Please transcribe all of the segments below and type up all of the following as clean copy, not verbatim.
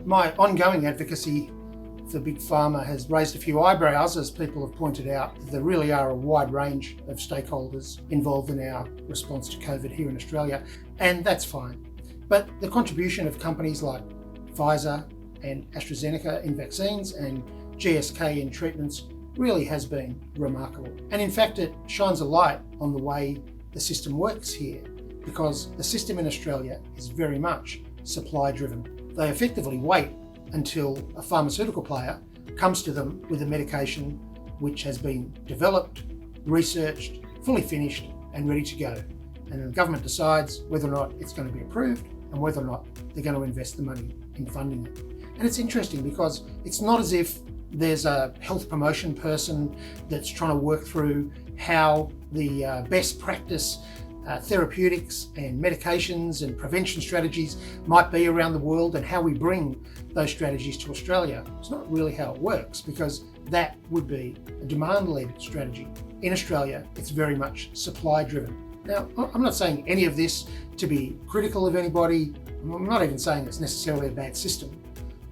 My ongoing advocacy for Big Pharma has raised a few eyebrows, as people have pointed out. There really are a wide range of stakeholders involved in our response to COVID here in Australia, and that's fine. But the contribution of companies like Pfizer and AstraZeneca in vaccines and GSK in treatments really has been remarkable. And in fact, it shines a light on the way the system works here, because the system in Australia is very much supply driven. They effectively wait until a pharmaceutical player comes to them with a medication which has been developed, researched, fully finished and ready to go. And then the government decides whether or not it's going to be approved and whether or not they're going to invest the money in funding it. And it's interesting because it's not as if there's a health promotion person that's trying to work through how the best practice therapeutics and medications and prevention strategies might be around the world and how we bring those strategies to Australia. It's not really how it works, because that would be a demand-led strategy. In Australia, it's very much supply-driven. Now, I'm not saying any of this to be critical of anybody. I'm not even saying it's necessarily a bad system.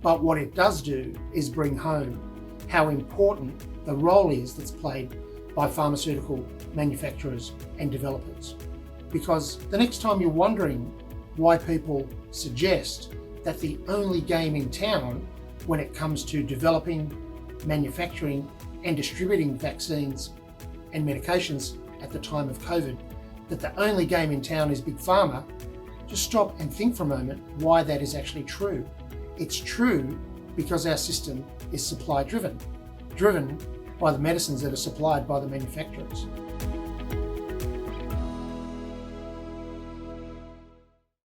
But what it does do is bring home how important the role is that's played by pharmaceutical manufacturers and developers. Because the next time you're wondering why people suggest that the only game in town when it comes to developing, manufacturing and distributing vaccines and medications at the time of COVID, that the only game in town is Big Pharma, just stop and think for a moment why that is actually true. It's true because our system is supply driven by the medicines that are supplied by the manufacturers.